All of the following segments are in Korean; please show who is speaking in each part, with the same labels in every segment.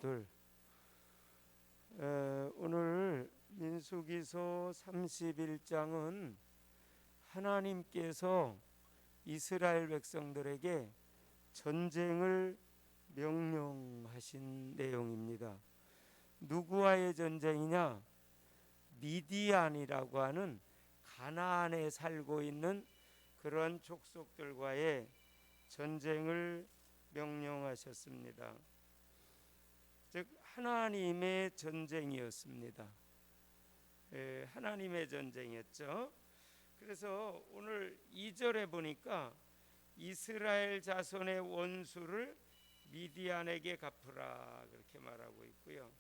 Speaker 1: 둘. 오늘 민수기서 31장은 하나님께서 이스라엘 백성들에게 전쟁을 명령하신 내용입니다. 누구와의 전쟁이냐? 미디안이라고 하는 가나안에 살고 있는 그런 족속들과의 전쟁을 명령하셨습니다. 즉 하나님의 전쟁이었습니다. 하나님의 전쟁이었죠. 그래서 오늘 2절에 보니까 이스라엘 자손의 원수를 미디안에게 갚으라 그렇게 말하고 있고요.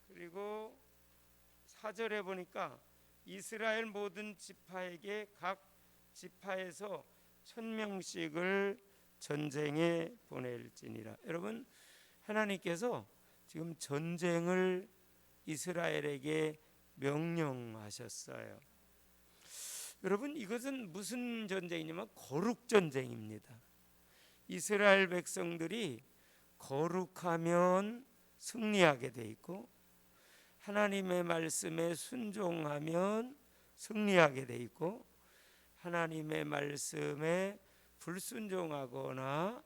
Speaker 1: 그리고 4절에 보니까 이스라엘 모든 지파에게 각 지파에서 1000명씩을 전쟁에 보낼지니라. 여러분, 하나님께서 지금 전쟁을 이스라엘에게 명령하셨어요. 여러분, 이것은 무슨 전쟁이냐면 거룩 전쟁입니다. 이스라엘 백성들이 거룩하면 승리하게 돼 있고 하나님의 말씀에 순종하면 승리하게 돼 있고 하나님의 말씀에 불순종하거나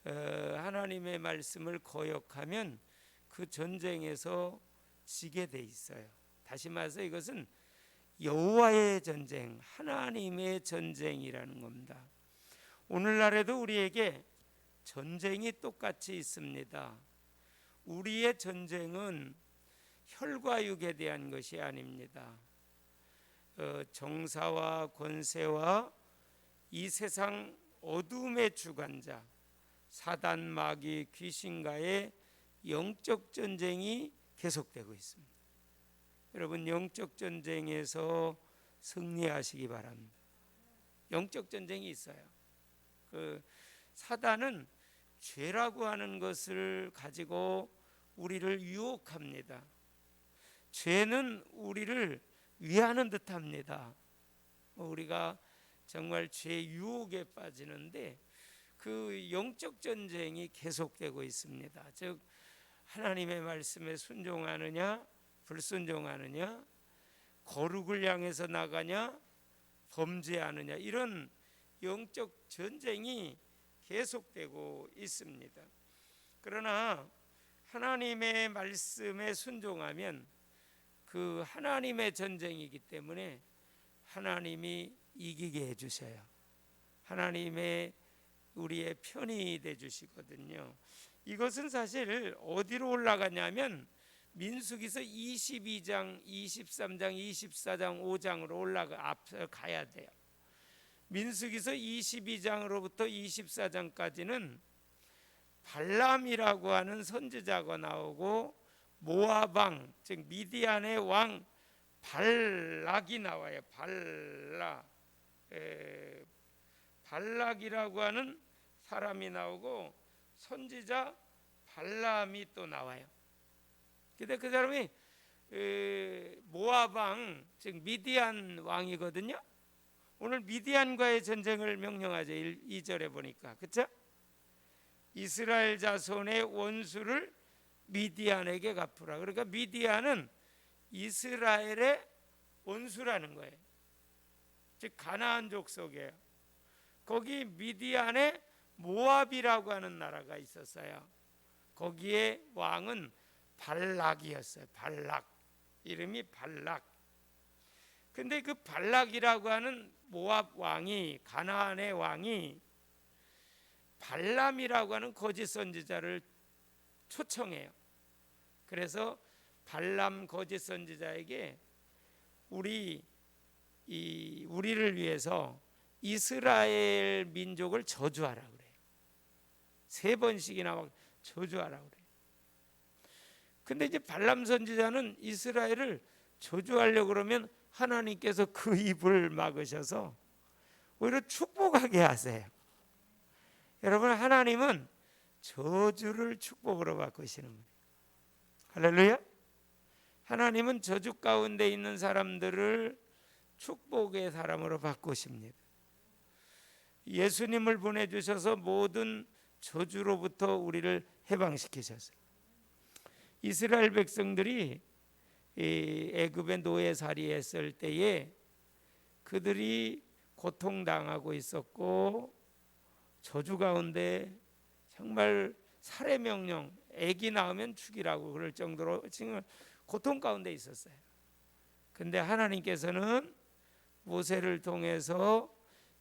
Speaker 1: 하나님의 말씀을 거역하면 그 전쟁에서 지게 돼 있어요. 다시 말해서 이것은 여호와의 전쟁, 하나님의 전쟁이라는 겁니다. 오늘날에도 우리에게 전쟁이 똑같이 있습니다. 우리의 전쟁은 혈과 육에 대한 것이 아닙니다. 정사와 권세와 이 세상 어둠의 주관자 사단 마귀 귀신과의 영적 전쟁이 계속되고 있습니다. 여러분, 영적 전쟁에서 승리하시기 바랍니다. 영적 전쟁이 있어요. 사단은 죄라고 하는 것을 가지고 우리를 유혹합니다. 죄는 우리를 위하는 듯합니다. 우리가 정말 죄 유혹에 빠지는데 그 영적 전쟁이 계속되고 있습니다. 즉 하나님의 말씀에 순종하느냐 불순종하느냐, 거룩을 향해서 나가냐 범죄하느냐, 이런 영적 전쟁이 계속되고 있습니다. 그러나 하나님의 말씀에 순종하면 그 하나님의 전쟁이기 때문에 하나님이 이기게 해주셔요. 하나님의 우리의 편이 되주시거든요. 이것은 사실 어디로 올라가냐면 민수기서 22장, 23장, 24장, 5장으로 앞서 가야 돼요. 민수기서 22장으로부터 24장까지는 발람이라고 하는 선지자가 나오고 모압 왕, 즉 미디안의 왕 발락이 나와요. 발락이라고 하는 사람이 나오고 선지자 발람이 또 나와요. 근데 그 사람이 모압 왕, 즉 미디안 왕이거든요. 오늘 미디안과의 전쟁을 명령하죠. 2절에 보니까, 그렇죠? 이스라엘 자손의 원수를 미디안에게 갚으라. 그러니까 미디안은 이스라엘의 원수라는 거예요. 즉 가나안 족속이에요. 거기 미디안에 모압이라고 하는 나라가 있었어요. 거기에 왕은 발락이었어요. 발락, 이름이 발락. 근데 그 발락이라고 하는 모압 왕이, 가나안의 왕이 발람이라고 하는 거짓 선지자를 초청해요. 그래서 발람 거짓 선지자에게 우리를 위해서 이스라엘 민족을 저주하라 그래요. 3번씩이나 막 저주하라 그래요. 근데 이제 발람 선지자는 이스라엘을 저주하려고 그러면 하나님께서 그 입을 막으셔서 오히려 축복하게 하세요. 여러분, 하나님은 저주를 축복으로 바꾸시는 거예요. 할렐루야. 하나님은 저주 가운데 있는 사람들을 축복의 사람으로 바꾸십니다. 예수님을 보내주셔서 모든 저주로부터 우리를 해방시키셨어요. 이스라엘 백성들이 이 애굽의 노예살이했을 때에 그들이 고통당하고 있었고 저주 가운데 정말 살해 명령, 아기 낳으면 죽이라고 그럴 정도로 지금 고통 가운데 있었어요. 근데 하나님께서는 모세를 통해서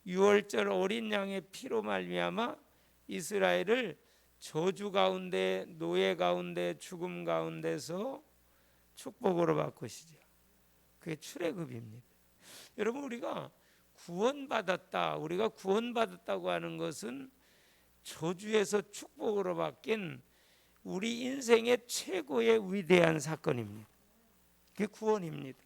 Speaker 1: 유월절 어린 양의 피로 말미암아 이스라엘을 저주 가운데, 노예 가운데, 죽음 가운데서 축복으로 바꾸시죠. 그게 출애굽입니다. 여러분, 우리가 구원받았다, 우리가 구원받았다고 하는 것은 저주에서 축복으로 바뀐 우리 인생의 최고의 위대한 사건입니다. 그게 구원입니다.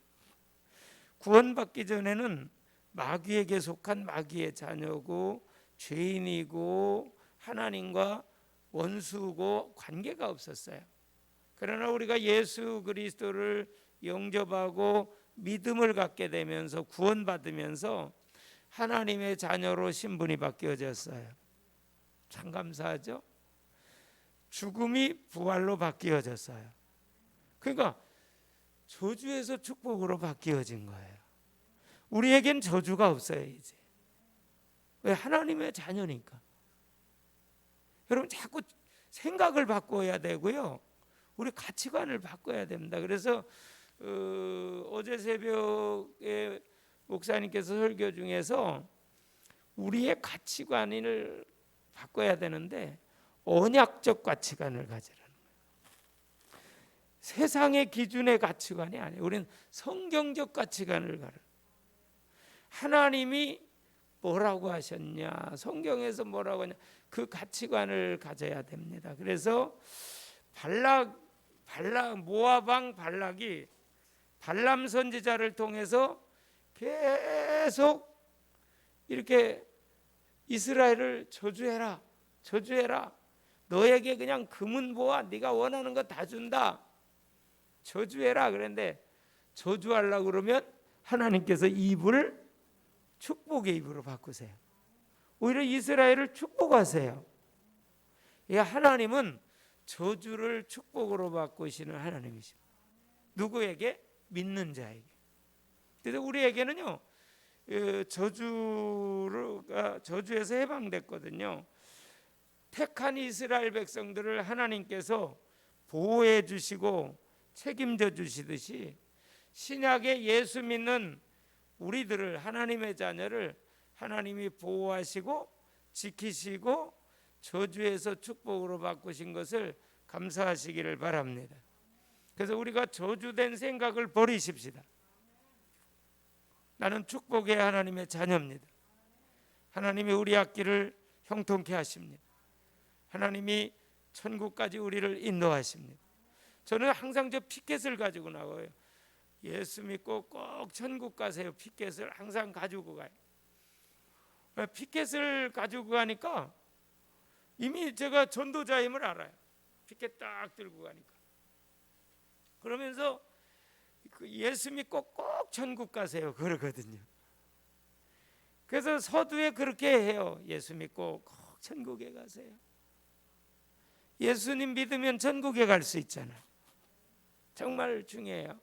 Speaker 1: 구원받기 전에는 마귀에게 속한 마귀의 자녀고 죄인이고 하나님과 원수고 관계가 없었어요. 그러나 우리가 예수 그리스도를 영접하고 믿음을 갖게 되면서 구원받으면서 하나님의 자녀로 신분이 바뀌어졌어요. 참 감사하죠. 죽음이 부활로 바뀌어졌어요. 그러니까 저주에서 축복으로 바뀌어진 거예요. 우리에겐 저주가 없어요 이제. 왜? 하나님의 자녀니까. 여러분, 자꾸 생각을 바꿔야 되고요, 우리 가치관을 바꿔야 됩니다. 그래서 어제 새벽에 목사님께서 설교 중에서 우리의 가치관을 바꿔야 되는데 언약적 가치관을 가지라는 거예요. 세상의 기준의 가치관이 아니에요. 우리는 성경적 가치관을 가라. 하나님이 뭐라고 하셨냐, 성경에서 뭐라고 하냐, 그 가치관을 가져야 됩니다. 그래서 모압 왕 발락이 발람 선지자를 통해서 계속 이렇게 이스라엘을 저주해라, 저주해라. 너에게 그냥 금은 보아, 네가 원하는 거 다 준다. 저주해라. 그런데 저주하려고 그러면 하나님께서 입을 축복의 입으로 바꾸세요. 오히려 이스라엘을 축복하세요. 하나님은 저주를 축복으로 바꾸시는 하나님이십니다. 누구에게? 믿는 자에게. 그래서 우리에게는요, 저주에서 해방됐거든요. 택한 이스라엘 백성들을 하나님께서 보호해 주시고 책임져 주시듯이 신약의 예수 믿는 우리들을, 하나님의 자녀를 하나님이 보호하시고 지키시고 저주에서 축복으로 바꾸신 것을 감사하시기를 바랍니다. 그래서 우리가 저주된 생각을 버리십시다. 나는 축복의 하나님의 자녀입니다. 하나님이 우리 앞길을 형통케 하십니다. 하나님이 천국까지 우리를 인도하십니다. 저는 항상 저 피켓을 가지고 나와요. 예수 믿고 꼭 천국 가세요. 피켓을 항상 가지고 가요. 피켓을 가지고 가니까 이미 제가 전도자임을 알아요. 피켓 딱 들고 가니까. 그러면서 예수 믿고 꼭 천국 가세요 그러거든요. 그래서 서두에 그렇게 해요. 예수 믿고 꼭 천국에 가세요. 예수님 믿으면 천국에 갈 수 있잖아요. 정말 중요해요.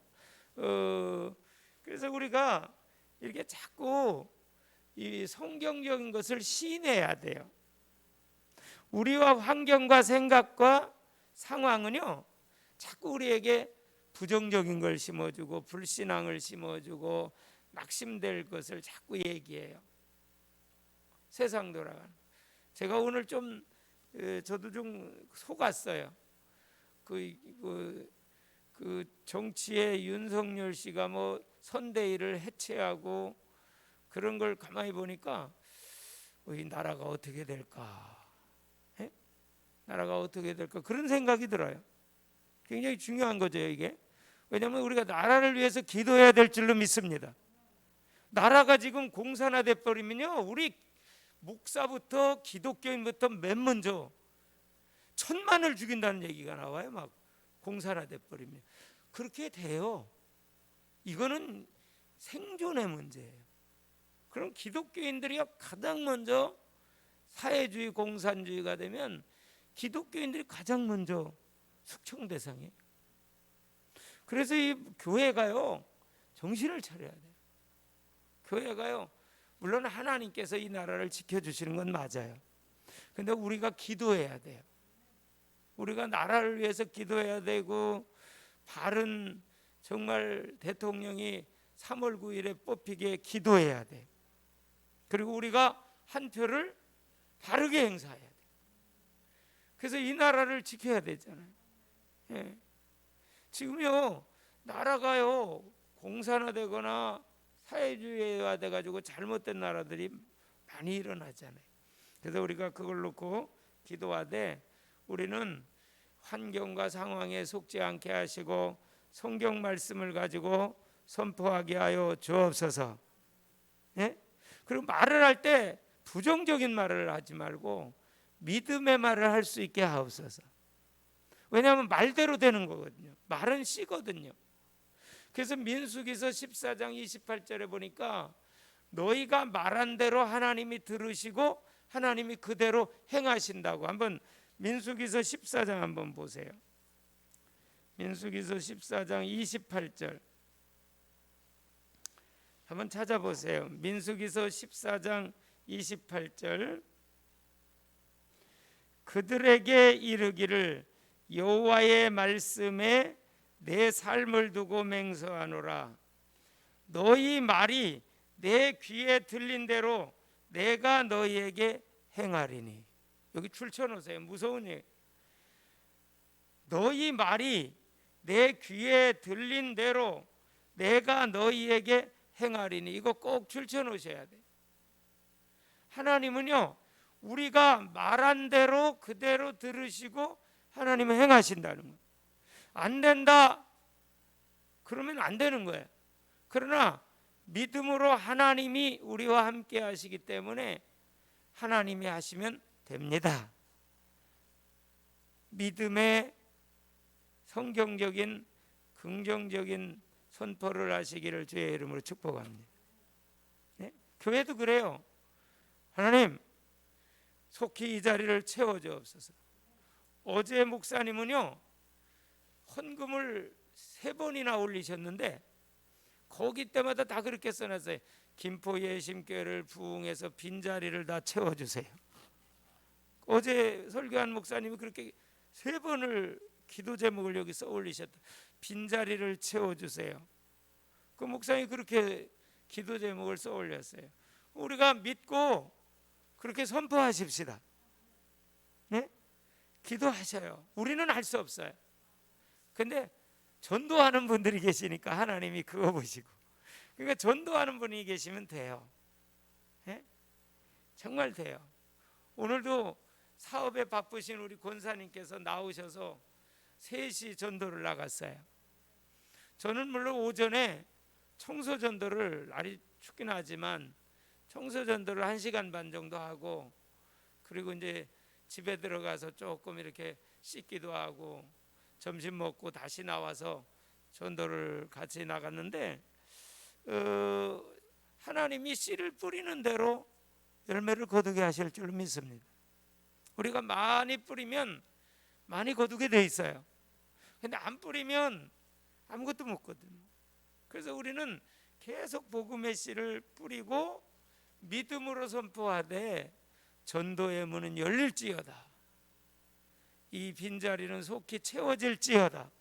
Speaker 1: 그래서 우리가 이렇게 자꾸 이 성경적인 것을 시인해야 돼요. 우리와 환경과 생각과 상황은요, 자꾸 우리에게 부정적인 걸 심어주고 불신앙을 심어주고 낙심될 것을 자꾸 얘기해요. 세상 돌아가는. 제가 오늘 좀 저도 좀 속았어요. 그 정치에 윤석열 씨가 뭐 선대위를 해체하고 그런 걸 가만히 보니까 이 나라가 어떻게 될까? 나라가 어떻게 될까? 그런 생각이 들어요. 굉장히 중요한 거죠, 이게. 왜냐하면 우리가 나라를 위해서 기도해야 될 줄로 믿습니다. 나라가 지금 공산화돼 버리면요, 우리 목사부터 기독교인부터 맨 먼저 1,000만을 죽인다는 얘기가 나와요. 막 공산화돼 버리면 그렇게 돼요. 이거는 생존의 문제예요. 그럼 기독교인들이 가장 먼저 사회주의 공산주의가 되면 기독교인들이 가장 먼저 숙청 대상이에요. 그래서 이 교회가요 정신을 차려야 돼요. 교회가요 물론 하나님께서 이 나라를 지켜주시는 건 맞아요. 근데 우리가 기도해야 돼요. 우리가 나라를 위해서 기도해야 되고, 바른 정말 대통령이 3월 9일에 뽑히게 기도해야 돼요. 그리고 우리가 한 표를 바르게 행사해야 돼요. 그래서 이 나라를 지켜야 되잖아요. 예. 지금요 나라가요 공산화되거나 사회주의화 돼가지고 잘못된 나라들이 많이 일어나잖아요. 그래서 우리가 그걸 놓고 기도하되, 우리는 환경과 상황에 속지 않게 하시고 성경 말씀을 가지고 선포하게 하여 주옵소서. 예? 그리고 말을 할 때 부정적인 말을 하지 말고 믿음의 말을 할 수 있게 하옵소서. 왜냐하면 말대로 되는 거거든요. 말은 씨거든요. 그래서 민수기서 14장 28절에 보니까 너희가 말한 대로 하나님이 들으시고 하나님이 그대로 행하신다고. 한번 민수기서 14장 한번 보세요. 민수기서 14장 28절 한번 찾아보세요. 민수기서 14장 28절 그들에게 이르기를 여호와의 말씀에 내 삶을 두고 맹세하노라. 너희 말이 내 귀에 들린 대로 내가 너희에게 행하리니. 여기 줄쳐놓으세요. 무서운 얘기. 너희 말이 내 귀에 들린 대로 내가 너희에게 행하리니. 이거 꼭 줄쳐놓으셔야 돼요. 하나님은요 우리가 말한 대로 그대로 들으시고 하나님은 행하신다는 거예요. 안 된다 그러면 안 되는 거예요. 그러나 믿음으로 하나님이 우리와 함께 하시기 때문에 하나님이 하시면 됩니다. 믿음의 성경적인 긍정적인 선포를 하시기를 주의 이름으로 축복합니다. 네? 교회도 그래요. 하나님 속히 이 자리를 채워주옵소서. 어제 목사님은요 헌금을 3번이나 올리셨는데 거기 때마다 다 그렇게 써놨어요. 김포 예심교회를 부흥해서 빈자리를 다 채워주세요. 어제 설교한 목사님이 그렇게 3번을 기도 제목을 여기 써 올리셨다. 빈자리를 채워주세요. 그 목사님이 그렇게 기도 제목을 써 올렸어요. 우리가 믿고 그렇게 선포하십시다. 네? 기도하셔요. 우리는 할 수 없어요. 근데 전도하는 분들이 계시니까 하나님이 그거 보시고, 그러니까 전도하는 분이 계시면 돼요. 네? 정말 돼요. 오늘도 사업에 바쁘신 우리 권사님께서 나오셔서 3시 전도를 나갔어요. 저는 물론 오전에 청소 전도를, 날이 춥긴 하지만 청소 전도를 1시간 반 정도 하고, 그리고 이제 집에 들어가서 조금 이렇게 씻기도 하고 점심 먹고 다시 나와서 전도를 같이 나갔는데, 하나님이 씨를 뿌리는 대로 열매를 거두게 하실 줄 믿습니다. 우리가 많이 뿌리면 많이 거두게 돼 있어요. 근데 안 뿌리면 아무것도 못 거든요. 그래서 우리는 계속 복음의 씨를 뿌리고 믿음으로 선포하되 전도의 문은 열릴지어다, 이 빈자리는 속히 채워질지어다,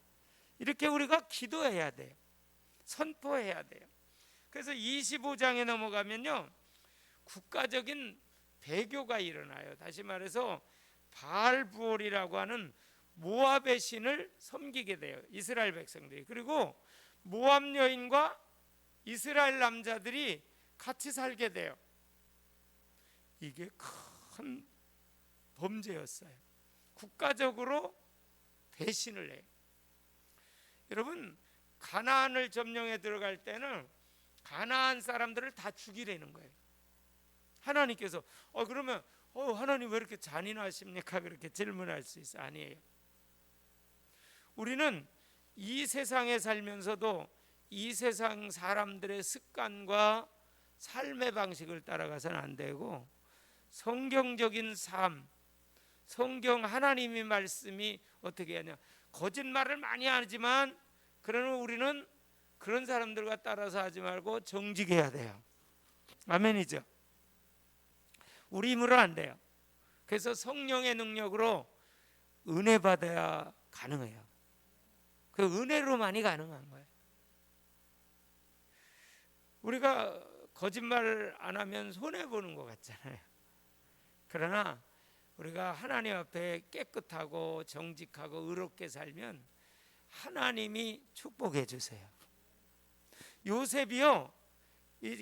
Speaker 1: 이렇게 우리가 기도해야 돼요. 선포해야 돼요. 그래서 25장에 넘어가면요 국가적인 배교가 일어나요. 다시 말해서 바알부올이라고 하는 모압의 신을 섬기게 돼요, 이스라엘 백성들이. 그리고 모압 여인과 이스라엘 남자들이 같이 살게 돼요. 이게 큰 범죄였어요. 국가적으로 배신을 해요. 여러분, 가나안을 점령해 들어갈 때는 가나안 사람들을 다 죽이려는 거예요. 하나님께서 그러면 하나님 왜 이렇게 잔인하십니까? 그렇게 질문할 수 있어요. 아니에요. 우리는 이 세상에 살면서도 이 세상 사람들의 습관과 삶의 방식을 따라가서는 안 되고, 성경적인 삶, 성경 하나님의 말씀이 어떻게 하냐, 거짓말을 많이 하지만 그러면 우리는 그런 사람들과 따라서 하지 말고 정직해야 돼요. 아멘이죠. 우리 힘으로 안 돼요. 그래서 성령의 능력으로 은혜 받아야 가능해요. 그 은혜로만이 가능한 거예요. 우리가 거짓말 안 하면 손해 보는 것 같잖아요. 그러나 우리가 하나님 앞에 깨끗하고 정직하고 의롭게 살면 하나님이 축복해 주세요. 요셉이요,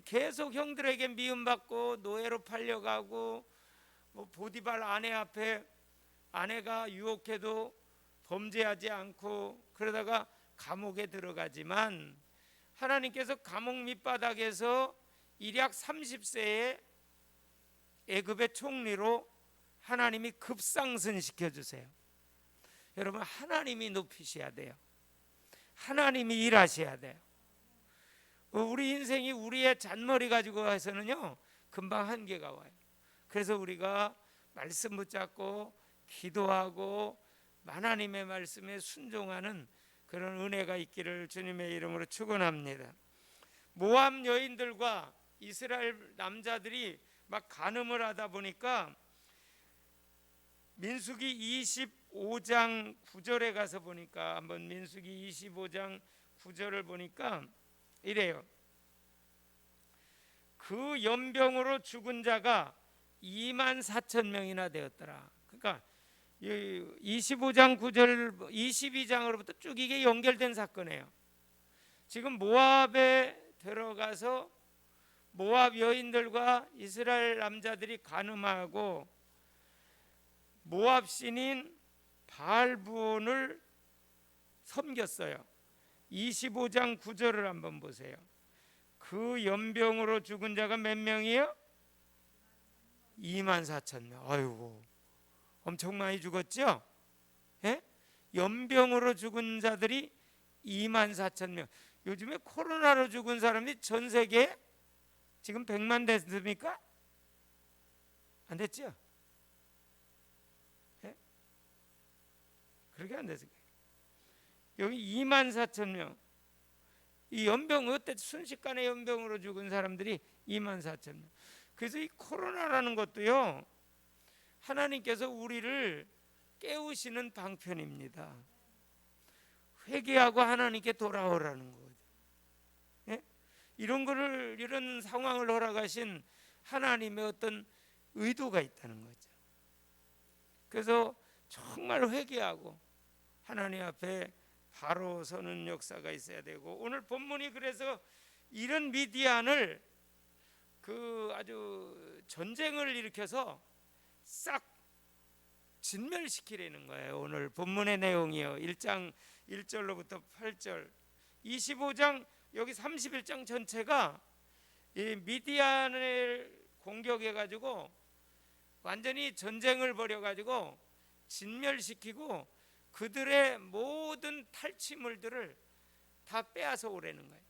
Speaker 1: 계속 형들에게 미움받고 노예로 팔려가고, 보디발 아내 앞에 아내가 유혹해도 범죄하지 않고 그러다가 감옥에 들어가지만, 하나님께서 감옥 밑바닥에서 일약 30세에 애굽의 총리로 하나님이 급상승시켜 주세요. 여러분, 하나님이 높이셔야 돼요. 하나님이 일하셔야 돼요. 우리 인생이 우리의 잔머리 가지고 해서는요 금방 한계가 와요. 그래서 우리가 말씀 붙잡고 기도하고 하나님의 말씀에 순종하는 그런 은혜가 있기를 주님의 이름으로 축원합니다. 모압 여인들과 이스라엘 남자들이 막 간음을 하다 보니까 민수기 25장 9절에 가서 보니까, 한번 민수기 25장 9절을 보니까 이래요. 그 연병으로 죽은 자가 24,000명이나 되었더라. 그러니까 25장 9절 22장으로부터 쭉 이게 연결된 사건이에요. 지금 모압에 들어가서 모압 여인들과 이스라엘 남자들이 간음하고 모압 신인 바알부온을 섬겼어요. 25장 9절을 한번 보세요. 그 연병으로 죽은 자가 몇 명이요? 24,000명. 아이고, 엄청 많이 죽었죠? 예? 연병으로 죽은 자들이 24,000명. 요즘에 코로나로 죽은 사람이 전 세계에 지금 100만 됐습니까? 안 됐죠? 예? 그렇게 안 됐어요. 여기 24,000명. 이 연병, 어때? 순식간에 연병으로 죽은 사람들이 24,000명. 그래서 이 코로나라는 것도요, 하나님께서 우리를 깨우시는 방편입니다. 회개하고 하나님께 돌아오라는 거죠. 예? 이런 상황을 허락하신 하나님의 어떤 의도가 있다는 거죠. 그래서 정말 회개하고 하나님 앞에 바로 서는 역사가 있어야 되고, 오늘 본문이 그래서 이런 미디안을 아주 전쟁을 일으켜서 싹 진멸시키려는 거예요. 오늘 본문의 내용이요. 1장 1절로부터 8절, 25장 여기 31장 전체가 이 미디안을 공격해 가지고 완전히 전쟁을 벌여 가지고 진멸시키고 그들의 모든 탈취물들을 다 빼앗아 오라는 거예요.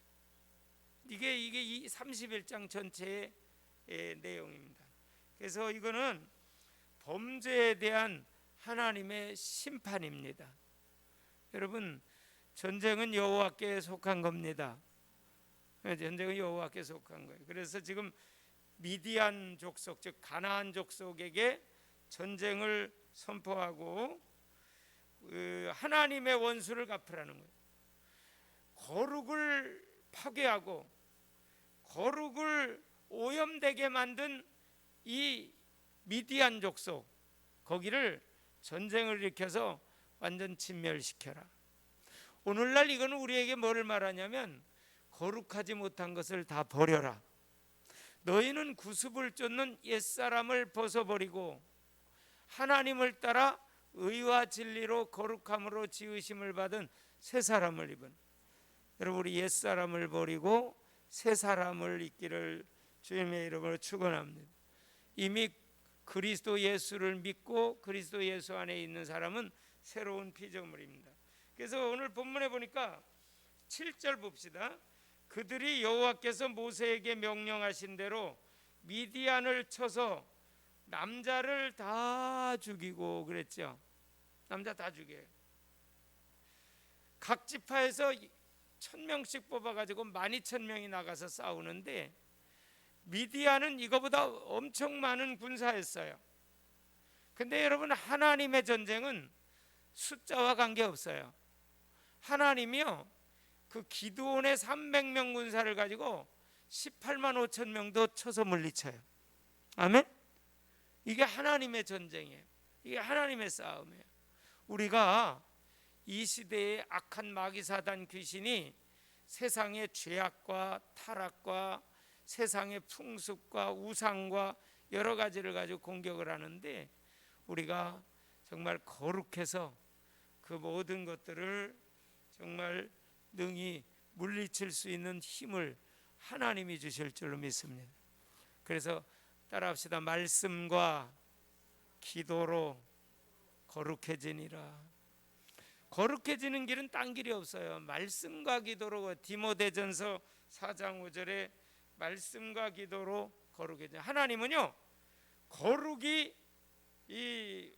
Speaker 1: 이게 이 31장 전체의 내용입니다. 그래서 이거는 범죄에 대한 하나님의 심판입니다. 여러분, 전쟁은 여호와께 속한 겁니다. 전쟁은 여호와께 속한 거예요. 그래서 지금 미디안 족속, 즉 가나안 족속에게 전쟁을 선포하고 하나님의 원수를 갚으라는 거예요. 거룩을 파괴하고 거룩을 오염되게 만든 이 미디안 족속, 거기를 전쟁을 일으켜서 완전 진멸시켜라. 오늘날 이거는 우리에게 뭐를 말하냐면, 거룩하지 못한 것을 다 버려라. 너희는 구습을 쫓는 옛사람을 벗어버리고 하나님을 따라 의와 진리로 거룩함으로 지으심을 받은 새 사람을 입은. 여러분, 우리 옛사람을 버리고 새 사람을 입기를 주님의 이름으로 축원합니다. 이미 그리스도 예수를 믿고 그리스도 예수 안에 있는 사람은 새로운 피조물입니다. 그래서 오늘 본문에 보니까 7절 봅시다. 그들이 여호와께서 모세에게 명령하신 대로 미디안을 쳐서 남자를 다 죽이고 그랬죠. 남자 다 죽여요. 각 지파에서 1000명씩 뽑아가지고 12,000명이 나가서 싸우는데 미디안은 이거보다 엄청 많은 군사였어요. 근데 여러분, 하나님의 전쟁은 숫자와 관계없어요. 하나님이요, 그 기드온의 300명 군사를 가지고 18만 5천 명도 쳐서 물리쳐요. 아멘. 이게 하나님의 전쟁이에요. 이게 하나님의 싸움이에요. 우리가 이 시대의 악한 마귀사단 귀신이 세상의 죄악과 타락과 세상의 풍습과 우상과 여러 가지를 가지고 공격을 하는데, 우리가 정말 거룩해서 그 모든 것들을 정말 능히 물리칠 수 있는 힘을 하나님이 주실 줄로 믿습니다. 그래서 따라합시다. 말씀과 기도로 거룩해지니라. 거룩해지는 길은 딴 길이 없어요. 말씀과 기도로. 디모데전서 4장 5절에 말씀과 기도로 거룩해져. 하나님은요, 거룩이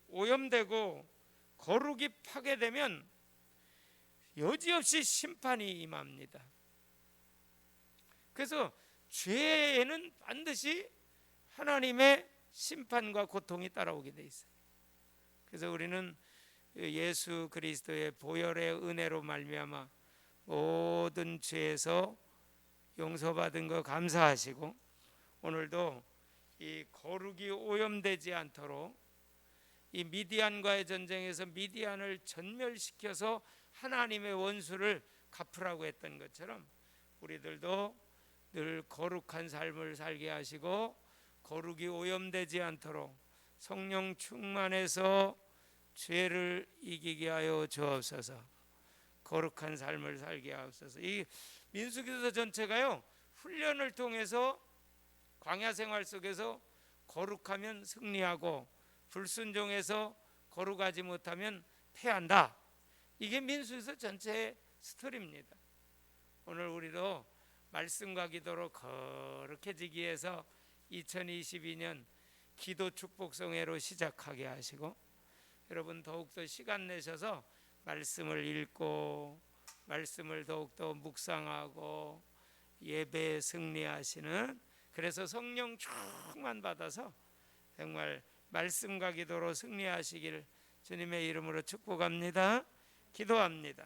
Speaker 1: 오염되고 거룩이 파괴되면 여지없이 심판이 임합니다. 그래서 죄에는 반드시 하나님의 심판과 고통이 따라오게 돼 있어요. 그래서 우리는 예수 그리스도의 보혈의 은혜로 말미암아 모든 죄에서 용서받은 거 감사하시고, 오늘도 이 거룩이 오염되지 않도록 이 미디안과의 전쟁에서 미디안을 전멸시켜서 하나님의 원수를 갚으라고 했던 것처럼 우리들도 늘 거룩한 삶을 살게 하시고 거룩이 오염되지 않도록 성령 충만해서 죄를 이기게 하여 주옵소서. 거룩한 삶을 살게 하옵소서. 이 민수기서 전체가요, 훈련을 통해서 광야 생활 속에서 거룩하면 승리하고 불순종해서 거룩하지 못하면 패한다. 이게 민수기서 전체의 스토리입니다. 오늘 우리도 말씀과 기도로 거룩해지기 위해서 2022년 기도 축복성회로 시작하게 하시고, 여러분 더욱더 시간 내셔서 말씀을 읽고 말씀을 더욱더 묵상하고 예배에 승리하시는, 그래서 성령 충만 받아서 정말 말씀과 기도로 승리하시길 주님의 이름으로 축복합니다. 기도합니다.